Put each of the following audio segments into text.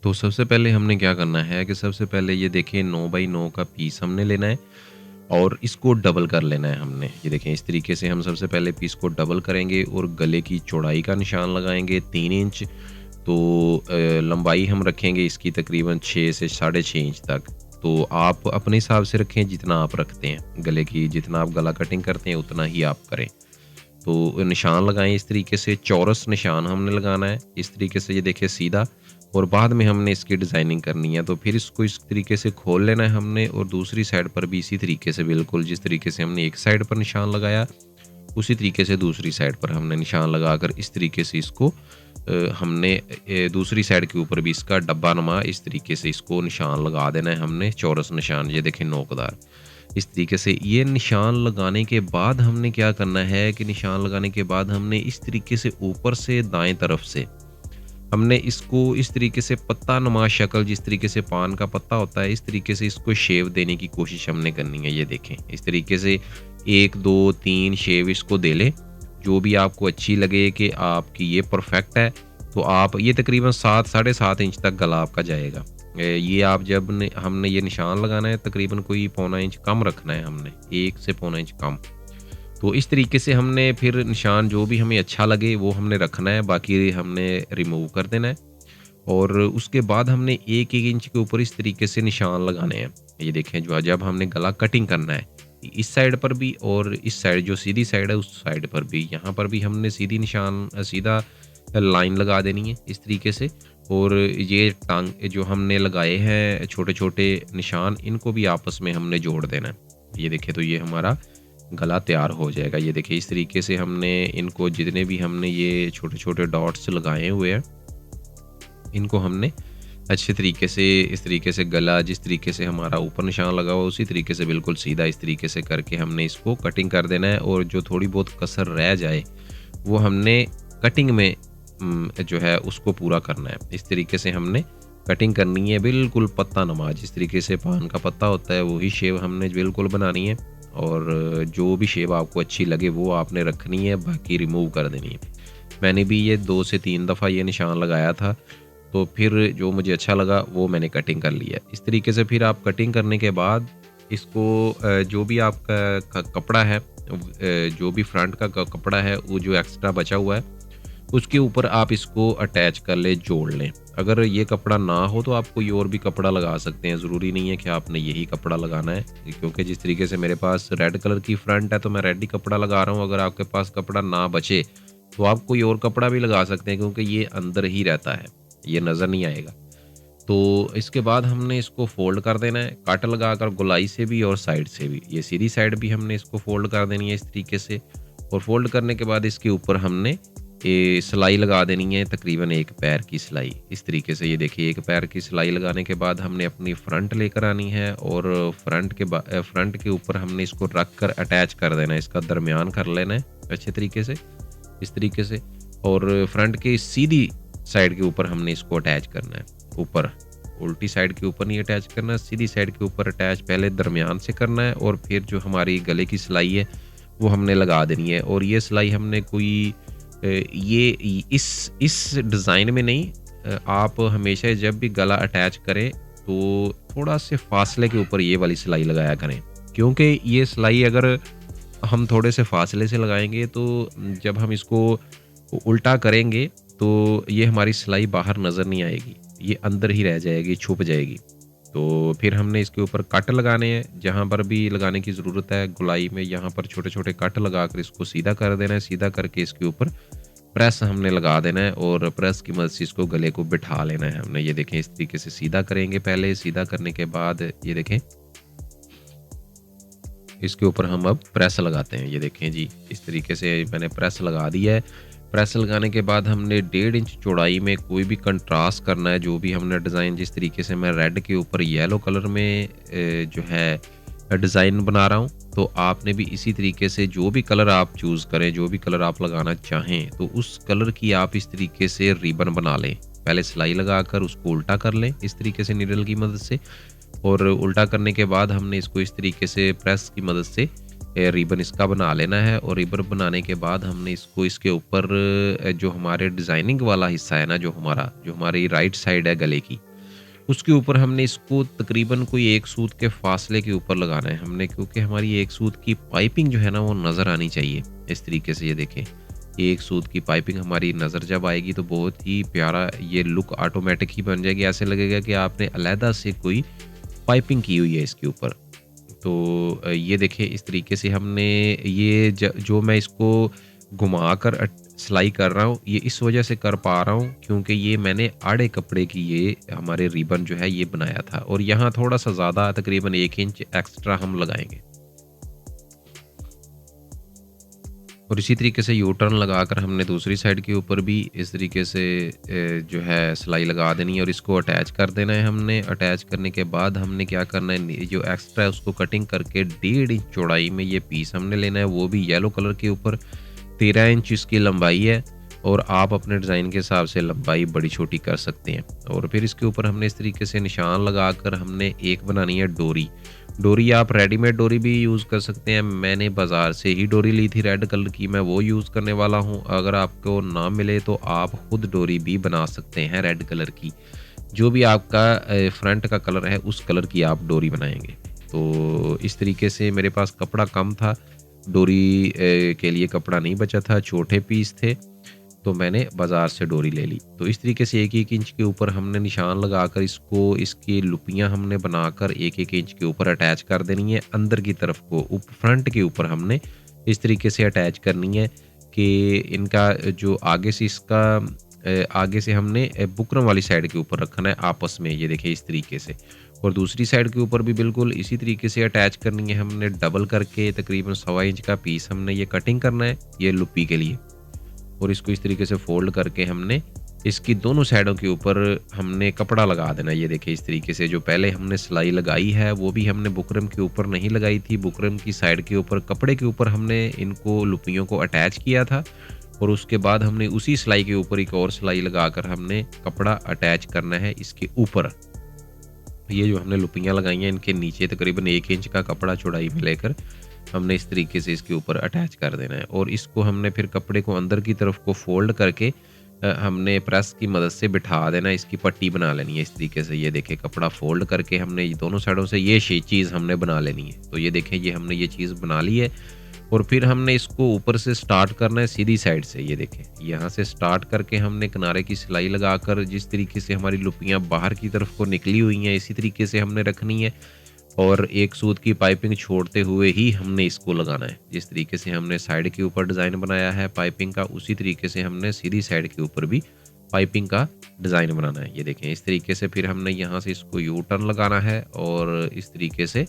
तो सबसे पहले हमने क्या करना है कि सबसे पहले ये देखें 9 बाई 9 का पीस हमने लेना है और इसको डबल कर लेना है हमने। ये देखें इस तरीके से हम सबसे पहले पीस को डबल करेंगे और गले की चौड़ाई का निशान लगाएंगे 3 इंच। तो लंबाई हम रखेंगे इसकी तकरीबन 6 से 6.5 इंच तक। तो आप अपने हिसाब से रखें जितना आप रखते हैं गले की, जितना आप गला कटिंग करते हैं उतना ही आप करें। तो निशान लगाएं इस तरीके से, चौरस निशान हमने लगाना है इस तरीके से, ये देखिए सीधा। और बाद में हमने इसकी डिज़ाइनिंग करनी है, तो फिर इसको इस तरीके से खोल लेना है हमने और दूसरी साइड पर भी इसी तरीके से, बिल्कुल जिस तरीके से हमने एक साइड पर निशान लगाया उसी तरीके से दूसरी साइड पर हमने निशान लगाकर इस तरीके से इसको हमने दूसरी साइड के ऊपर भी इसका डब्बा नुमा इस तरीके से इसको निशान लगा देना है हमने, चौरस निशान, ये देखें नोकदार इस तरीके से। ये निशान लगाने के बाद हमने क्या करना है कि निशान लगाने के बाद हमने इस तरीके से ऊपर से दाएं तरफ से हमने इसको इस तरीके से पत्ता नुमा शक्ल, जिस तरीके से पान का पत्ता होता है, इस तरीके से इसको शेव देने की कोशिश हमने करनी है। ये देखें इस तरीके से 1 2 3 शेव इसको दे लें, जो भी आपको अच्छी लगे कि आपकी ये परफेक्ट है। तो आप ये तकरीबन 7 साढ़े 7 इंच तक गला आपका जाएगा। ये आप जब हमने ये निशान लगाना है तकरीबन कोई पौना इंच कम रखना है हमने, 1 से पौना इंच कम। तो इस तरीके से हमने फिर निशान जो भी हमें अच्छा लगे वो हमने रखना है, बाकी हमने रिमूव कर देना है। और उसके बाद हमने 1-1 इंच के ऊपर इस तरीके से निशान लगाने हैं। ये देखें जो जब हमने गला कटिंग करना है इस साइड पर भी और इस साइड जो सीधी साइड है उस साइड पर भी, यहाँ पर भी हमने सीधा लाइन लगा देनी है इस तरीके से। और ये टांग जो हमने लगाए हैं छोटे छोटे निशान, इनको भी आपस में हमने जोड़ देना है। ये देखिए तो ये हमारा गला तैयार हो जाएगा। ये देखिए इस तरीके से हमने इनको जितने भी हमने ये छोटे छोटे डॉट्स लगाए हुए हैं इनको हमने अच्छे तरीके से इस तरीके से गला जिस तरीके से हमारा ऊपर निशान लगा हुआ उसी तरीके से बिल्कुल सीधा इस तरीके से करके हमने इसको कटिंग कर देना है। और जो थोड़ी बहुत कसर रह जाए वो हमने कटिंग में जो है उसको पूरा करना है। इस तरीके से हमने कटिंग करनी है बिल्कुल पत्ता नुमा, जिस तरीके से पान का पत्ता होता है वही शेप हमने बिल्कुल बनानी है। और जो भी शेप आपको अच्छी लगे वो आपने रखनी है, बाकी रिमूव कर देनी है। मैंने भी ये 2 से 3 दफ़ा ये निशान लगाया था, तो फिर जो मुझे अच्छा लगा वो मैंने कटिंग कर लिया। इस तरीके से फिर आप कटिंग करने के बाद इसको जो भी आपका कपड़ा है, जो भी फ्रंट का कपड़ा है वो जो एक्स्ट्रा बचा हुआ है उसके ऊपर आप इसको अटैच कर ले, जोड़ लें। अगर ये कपड़ा ना हो तो आप कोई और भी कपड़ा लगा सकते हैं, ज़रूरी नहीं है कि आपने यही कपड़ा लगाना है। क्योंकि जिस तरीके से मेरे पास रेड कलर की फ्रंट है तो मैं रेड ही कपड़ा लगा रहा हूँ। अगर आपके पास कपड़ा ना बचे तो आप कोई और कपड़ा भी लगा सकते हैं, क्योंकि ये अंदर ही रहता है, ये नज़र नहीं आएगा। तो इसके बाद हमने इसको फोल्ड कर देना है, कट लगाकर गोलाई से भी और साइड से भी। ये सीधी साइड भी हमने इसको फोल्ड कर देनी है इस तरीके से। और फोल्ड करने के बाद इसके ऊपर हमने ये सिलाई लगा देनी है, तकरीबन 1 पैर की सिलाई इस तरीके से। ये देखिए 1 पैर की सिलाई लगाने के बाद हमने अपनी फ्रंट लेकर आनी है और फ्रंट के ऊपर हमने इसको रख कर अटैच कर देना है, इसका दरमियान कर लेना है अच्छे तरीके से इस तरीके से। और फ्रंट के सीधी साइड के ऊपर हमने इसको अटैच करना है, ऊपर उल्टी साइड के ऊपर नहीं अटैच करना, सीधी साइड के ऊपर अटैच पहले दरमियान से करना है। और फिर जो हमारी गले की सिलाई है वो हमने लगा देनी है। और ये सिलाई हमने कोई ये इस डिज़ाइन में नहीं, आप हमेशा जब भी गला अटैच करें तो थोड़ा से फासले के ऊपर ये वाली सिलाई लगाया करें, क्योंकि ये सिलाई अगर हम थोड़े से फासले से लगाएंगे तो जब हम इसको उल्टा करेंगे तो ये हमारी सिलाई बाहर नज़र नहीं आएगी, ये अंदर ही रह जाएगी, छुप जाएगी। तो फिर हमने इसके ऊपर कट लगाने हैं, जहाँ पर भी लगाने की ज़रूरत है गोलाई में, यहाँ पर छोटे छोटे कट लगाकर इसको सीधा कर देना है। सीधा करके इसके ऊपर प्रेस हमने लगा देना है और प्रेस की मदद से इसको गले को बिठा लेना है हमने। ये देखें इस तरीके से सीधा करेंगे पहले, सीधा करने के बाद ये देखें इसके ऊपर हम अब प्रेस लगाते हैं। ये देखें जी इस तरीके से मैंने प्रेस लगा दिया है। प्रेस लगाने के बाद हमने 1.5 इंच चौड़ाई में कोई भी कंट्रास्ट करना है, जो भी हमने डिज़ाइन, जिस तरीके से मैं रेड के ऊपर येलो कलर में जो है डिज़ाइन बना रहा हूँ, तो आपने भी इसी तरीके से जो भी कलर आप चूज़ करें, जो भी कलर आप लगाना चाहें, तो उस कलर की आप इस तरीके से रिबन बना लें। पहले सिलाई लगाकर उसको उल्टा कर लें इस तरीके से नीडल की मदद से, और उल्टा करने के बाद हमने इसको इस तरीके से प्रेस की मदद से रिबन इसका बना लेना है। और रिबन बनाने के बाद हमने इसको इसके ऊपर जो हमारे डिज़ाइनिंग वाला हिस्सा है ना, जो हमारी राइट साइड है गले की, उसके ऊपर हमने इसको तकरीबन कोई 1 सूत के फासले के ऊपर लगाना है हमने, क्योंकि हमारी 1 सूत की पाइपिंग जो है ना वो नज़र आनी चाहिए। इस तरीके से ये देखें, 1 सूत की पाइपिंग हमारी नज़र जब आएगी तो बहुत ही प्यारा ये लुक ऑटोमेटिक ही बन जाएगी। ऐसे लगेगा कि आपने अलहदा से कोई पाइपिंग की हुई है इसके ऊपर। तो ये देखिए इस तरीके से हमने ये जो मैं इसको घुमाकर सिलाई कर रहा हूँ, ये इस वजह से कर पा रहा हूँ क्योंकि ये मैंने आड़े कपड़े की ये हमारे रिबन जो है ये बनाया था, और यहाँ थोड़ा सा ज़्यादा तकरीबन 1 इंच एक्स्ट्रा हम लगाएंगे। और इसी तरीके से यू टर्न लगाकर हमने दूसरी साइड के ऊपर भी इस तरीके से जो है सिलाई लगा देनी है, और इसको अटैच कर देना है हमने। अटैच करने के बाद हमने क्या करना है, जो एक्स्ट्रा है उसको कटिंग करके 1.5 इंच चौड़ाई में ये पीस हमने लेना है, वो भी येलो कलर के ऊपर। 13 इंच इसकी लंबाई है, और आप अपने डिज़ाइन के हिसाब से लंबाई बड़ी छोटी कर सकते हैं। और फिर इसके ऊपर हमने इस तरीके से निशान लगाकर हमने एक बनानी है डोरी। डोरी आप रेडीमेड डोरी भी यूज़ कर सकते हैं, मैंने बाज़ार से ही डोरी ली थी रेड कलर की, मैं वो यूज़ करने वाला हूँ। अगर आपको ना मिले तो आप खुद डोरी भी बना सकते हैं रेड कलर की, जो भी आपका फ्रंट का कलर है उस कलर की आप डोरी बनाएंगे। तो इस तरीके से मेरे पास कपड़ा कम था, डोरी के लिए कपड़ा नहीं बचा था, छोटे पीस थे, तो मैंने बाज़ार से डोरी ले ली। तो इस तरीके से 1-1 इंच के ऊपर हमने निशान लगाकर इसको, इसकी लुपियाँ हमने बनाकर 1-1 इंच के ऊपर अटैच कर देनी है। अंदर की तरफ को फ्रंट के ऊपर हमने इस तरीके से अटैच करनी है कि इनका जो आगे से इसका आगे से हमने बुकरम वाली साइड के ऊपर रखना है आपस में, ये देखिए इस तरीके से। और दूसरी साइड के ऊपर भी बिल्कुल इसी तरीके से अटैच करनी है हमने, डबल करके तकरीबन 1.25 इंच का पीस हमने ये कटिंग करना है ये लुपी के लिए। और इसको इस तरीके से फोल्ड करके हमने इसकी दोनों साइडों के ऊपर हमने कपड़ा लगा देना। ये देखिए इस तरीके से जो पहले हमने सिलाई लगाई है वो भी हमने बुकरम के ऊपर नहीं लगाई थी, बुकरम की साइड के ऊपर कपड़े के ऊपर हमने इनको लुपियों को अटैच किया था, और उसके बाद हमने उसी सिलाई के ऊपर एक और सिलाई लगाकर हमने कपड़ा अटैच करना है इसके ऊपर। ये जो हमने लुपियाँ लगाई हैं इनके नीचे तकरीबन 1 इंच का कपड़ा चौड़ाई में लेकर हमने इस तरीके से इसके ऊपर अटैच कर देना है, और इसको हमने फिर कपड़े को अंदर की तरफ को फोल्ड करके हमने प्रेस की मदद से बिठा देना, इसकी पट्टी बना लेनी है इस तरीके से। ये देखें कपड़ा फोल्ड करके हमने दोनों साइडों से ये चीज़ हमने बना लेनी है। तो ये देखें ये हमने ये चीज़ बना ली है, और फिर हमने इसको ऊपर से स्टार्ट करना है सीधी साइड से। ये देखें यहाँ से स्टार्ट करके हमने किनारे की सिलाई लगाकर जिस तरीके से हमारी लुपियाँ बाहर की तरफ को निकली हुई हैं इसी तरीके से हमने रखनी है, और 1 सूत की पाइपिंग छोड़ते हुए ही हमने इसको लगाना है। जिस तरीके से हमने साइड के ऊपर डिज़ाइन बनाया है पाइपिंग का, उसी तरीके से हमने सीधी साइड के ऊपर भी पाइपिंग का डिज़ाइन बनाना है। ये देखें इस तरीके से फिर हमने यहाँ से इसको यू टर्न लगाना है, और इस तरीके से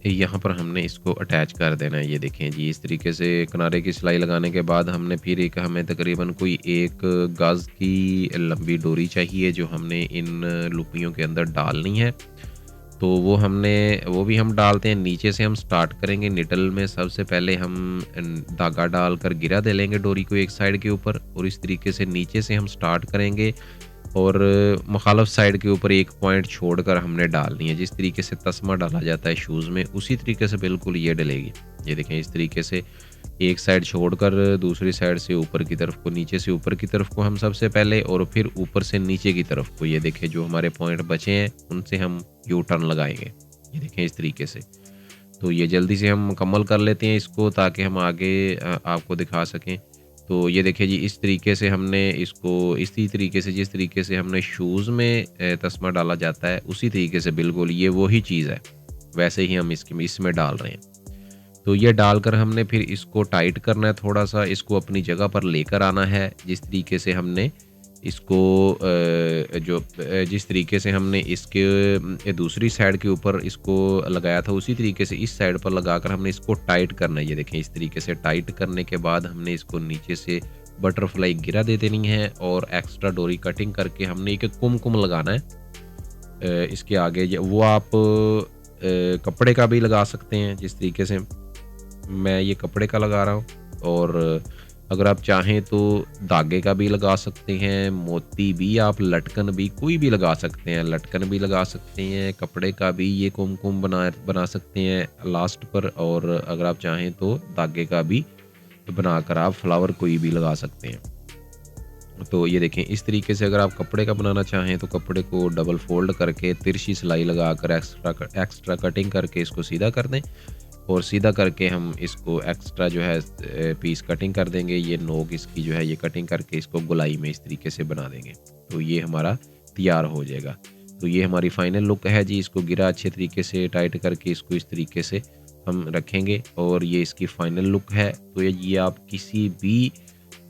यहाँ पर हमने इसको अटैच कर देना है। ये देखें जी इस तरीके से किनारे की सिलाई लगाने के बाद हमने फिर एक हमें तकरीबन कोई 1 गज़ की लंबी डोरी चाहिए जो हमने इन लुपियों के अंदर डालनी है। तो वो भी हम डालते हैं, नीचे से हम स्टार्ट करेंगे। निडल में सबसे पहले हम धागा डालकर गिरा दे लेंगे डोरी को एक साइड के ऊपर, और इस तरीके से नीचे से हम स्टार्ट करेंगे, और मुखालफ साइड के ऊपर एक पॉइंट छोड़कर हमने डालनी है। जिस तरीके से तस्मा डाला जाता है शूज़ में उसी तरीके से बिल्कुल ये डलेगी। ये देखें इस तरीके से एक साइड छोड़कर दूसरी साइड से ऊपर की तरफ को, नीचे से ऊपर की तरफ को हम सबसे पहले, और फिर ऊपर से नीचे की तरफ को। ये देखें जो हमारे पॉइंट बचे हैं उनसे हम यू टर्न लगाएंगे। ये देखें इस तरीके से। तो ये जल्दी से हम मुकम्मल कर लेते हैं इसको ताकि हम आगे आपको दिखा सकें। तो ये देखिए जी इस तरीके से हमने इसको इसी तरीके से जिस तरीके से हमने शूज़ में तस्मा डाला जाता है उसी तरीके से बिल्कुल ये वही चीज़ है, वैसे ही हम इसमें डाल रहे हैं। तो ये डालकर हमने फिर इसको टाइट करना है, थोड़ा सा इसको अपनी जगह पर लेकर आना है। जिस तरीके से हमने इसको जिस तरीके से हमने इसके दूसरी साइड के ऊपर इसको लगाया था उसी तरीके से इस साइड पर लगाकर हमने इसको टाइट करना है। ये देखें इस तरीके से टाइट करने के बाद हमने इसको नीचे से बटरफ्लाई गिरा दे देनी है, और एक्स्ट्रा डोरी कटिंग करके हमने एक कुमकुम लगाना है इसके आगे। वो आप कपड़े का भी लगा सकते हैं, जिस तरीके से मैं ये कपड़े का लगा रहा हूँ, और अगर आप चाहें तो धागे का भी लगा सकते हैं, मोती भी, आप लटकन भी कोई भी लगा सकते हैं, लटकन भी लगा सकते हैं, कपड़े का भी ये कुमकुम बना सकते हैं लास्ट पर, और अगर आप चाहें तो धागे का भी बनाकर आप फ्लावर कोई भी लगा सकते हैं। तो ये देखें इस तरीके से अगर आप कपड़े का बनाना चाहें तो कपड़े को डबल फ़ोल्ड करके तिरछी सिलाई लगाकर एक्स्ट्रा कटिंग करके इसको सीधा कर दें, और सीधा करके हम इसको एक्स्ट्रा जो है पीस कटिंग कर देंगे। ये नोक इसकी जो है ये कटिंग करके इसको गोलाई में इस तरीके से बना देंगे, तो ये हमारा तैयार हो जाएगा। तो ये हमारी फाइनल लुक है जी। इसको गिरा अच्छे तरीके से टाइट करके इसको इस तरीके से हम रखेंगे और ये इसकी फाइनल लुक है। तो ये आप किसी भी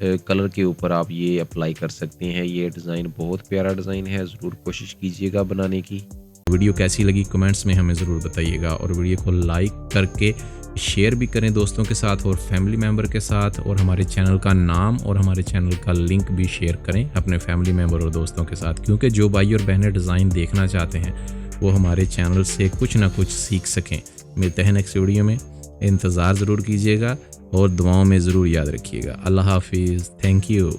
कलर के ऊपर आप ये अप्लाई कर सकते हैं। ये डिज़ाइन बहुत प्यारा डिज़ाइन है, ज़रूर कोशिश कीजिएगा बनाने की। वीडियो कैसी लगी कमेंट्स में हमें ज़रूर बताइएगा, और वीडियो को लाइक करके शेयर भी करें दोस्तों के साथ और फैमिली मेम्बर के साथ, और हमारे चैनल का नाम और हमारे चैनल का लिंक भी शेयर करें अपने फैमिली मेम्बर और दोस्तों के साथ, क्योंकि जो भाई और बहनें डिज़ाइन देखना चाहते हैं वो हमारे चैनल से कुछ ना कुछ सीख सकें। मिलते हैं नेक्स्ट वीडियो में, इंतज़ार ज़रूर कीजिएगा और दुआओं में ज़रूर याद रखिएगा। अल्लाह हाफिज़, थैंक यू।